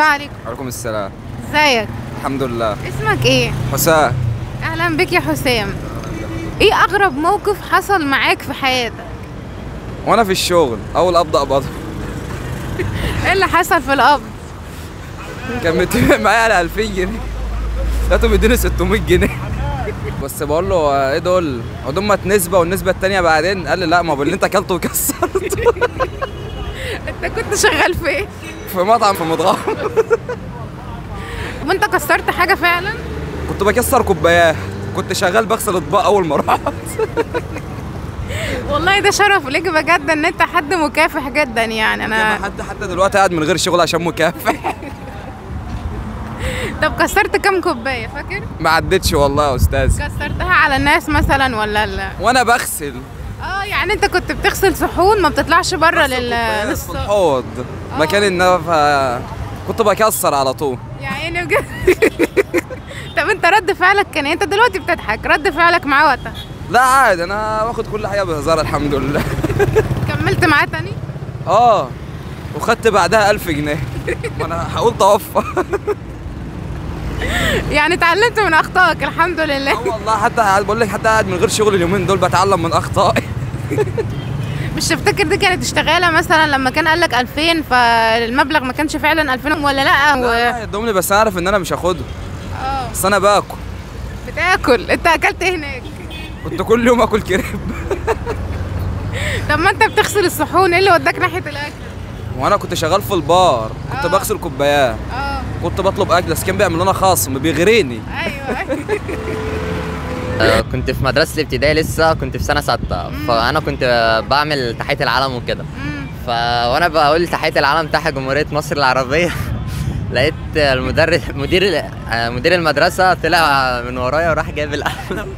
السلام عليكم. وعليكم السلام. ازيك؟ الحمد لله. اسمك ايه؟ حسام. اهلا بك يا حسام. ايه اغرب موقف حصل معاك في حياتك؟ وانا في الشغل اول ابدا ايه اللي حصل في القبض؟ كان متفق معايا على 2000 جنيه، لقيته مديني 600 جنيه. بس بقول له ايه دول؟ هدوم نسبه والنسبه الثانيه بعدين. قال لي لا، ما هو اللي انت اكلته وكسرته. انت كنت شغال في ايه؟ في مطعم في مضغام. وانت كسرت حاجه فعلا؟ كنت بكسر كوبايات، كنت شغال بغسل اطباق اول ما رحت. والله ده شرف ليك بجد ان انت حد مكافح جدا. يعني انا حتى دلوقتي قاعد من غير شغل عشان مكافح. طب كسرت كام كوبايه فاكر؟ ما عدتش والله يا استاذ. كسرتها على الناس مثلا ولا لا؟ وانا بغسل. يعني انت كنت بتغسل صحون ما بتطلعش بره في الحوض مكان النفا، كنت بكسر على طول. يا عيني بجد. طب انت رد فعلك كان ايه؟ انت دلوقتي بتضحك، رد فعلك معاه وقتها؟ لا عادي، انا واخد كل حاجه بهزار الحمد لله. كملت معاه تاني؟ وخدت بعدها 1000 جنيه. ما انا هقول توفى. يعني اتعلمت من اخطائك الحمد لله. والله حتى بقول لك، حتى قاعد من غير شغل اليومين دول بتعلم من اخطائي. مش تفتكر دي كانت اشتغاله مثلا لما كان قال لك 2000 فالمبلغ ما كانش فعلا 2000 ولا لا؟ لا يدومني، بس انا عارف ان انا مش هاخده. بس انا باكل. بتاكل؟ انت اكلت ايه هناك؟ كنت كل يوم اكل كريب. طب ما انت بتغسل الصحون، ايه اللي وداك ناحيه الاكل؟ وانا كنت شغال في البار، كنت بغسل كوبايات. كنت بطلب اكل، بس كان بيعمل لنا خصم بيغريني. ايوه. كنت في مدرسة الابتدائي لسه، كنت في سنة 6. فأنا كنت بعمل تحية العلم وكده. وأنا بقول تحية العلم تحت جمهورية مصر العربية. لقيت مدير المدرسة طلع من ورايا وراح جايب القلم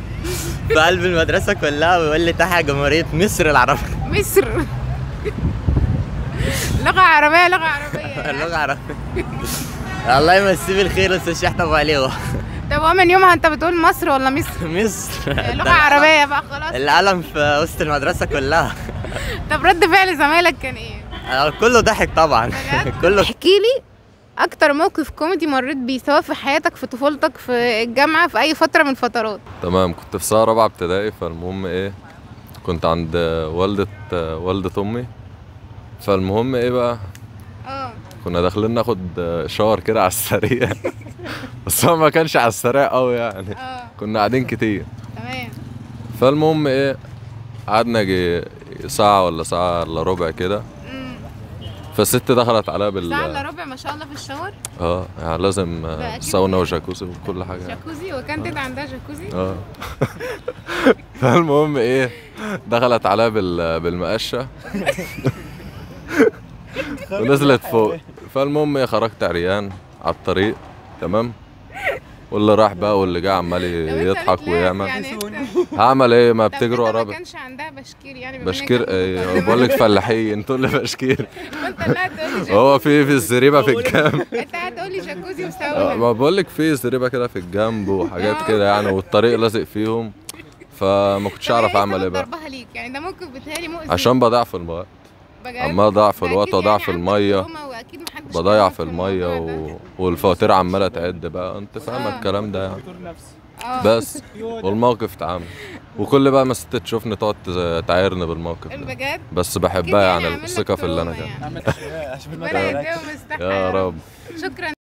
في قلب المدرسة كلها ويقول لي تحت جمهورية مصر العربية. مصر. لغة عربية لغة عربية. لغة عربية. الله يمسيه بالخير أستاذ شحتة أبو علي. طب ومن يومها انت بتقول مصر ولا مصر؟ مصر. لغة عربية بقى خلاص. القلم في وسط المدرسة كلها. طب رد فعل زمايلك كان ايه؟ كله ضحك طبعا. كله. احكي لي اكتر موقف كوميدي مريت بيه، سواء في حياتك، في طفولتك، في الجامعة، في اي فترة من الفترات. تمام. كنت في سنة 4 ابتدائي، فالمهم ايه، كنت عند والدة امي. فالمهم ايه بقى، كنا داخلين ناخد شاور كده على السريع. بس هو ما كانش على السريع قوي يعني. كنا قاعدين كتير. تمام. فالمهم ايه، قعدنا يجي ساعة ولا ساعة الا ربع كده. فالست دخلت عليا ساعة الا ربع ما شاء الله في الشاور؟ يعني لازم ساونا وجاكوزي وكل حاجة. جاكوزي؟ وكان تيتا عندها جاكوزي؟ فالمهم ايه، دخلت عليا بالمقشة. ونزلت فوق. فالمهم ايه، خرجت عريان على الطريق. تمام. واللي راح بقى واللي جه عمال يضحك ويعمل. هعمل ايه؟ ما بتجري وراه. ما كانش عندها بشكير يعني؟ بشكير ايه؟ بقول لك فلاحين تقول لي بشكير. انت اللي هتقول لي هو في الزريبه في الجنب. انت هتقول لي جاكوزي وساونا. ما بقول لك في زريبه كده في الجنب وحاجات كده يعني، والطريق لازق فيهم. فما كنتش اعرف اعمل ايه بقى. ضربها ليك يعني؟ ده موقف بيتهيألي مؤذي. عشان بضيع في الوقت. اما اضيع في الوقت واضيع في الميه. بضيع في الميه والفواتير عماله تعد بقى، انت فاهمه الكلام ده يعني. بس والموقف اتعمل، وكل بقى ما ست تشوفني تقعد تعايرني بالموقف ده. بس بحبها يعني، الثقه في اللي انا كان. يا رب. يا رب. شكرا.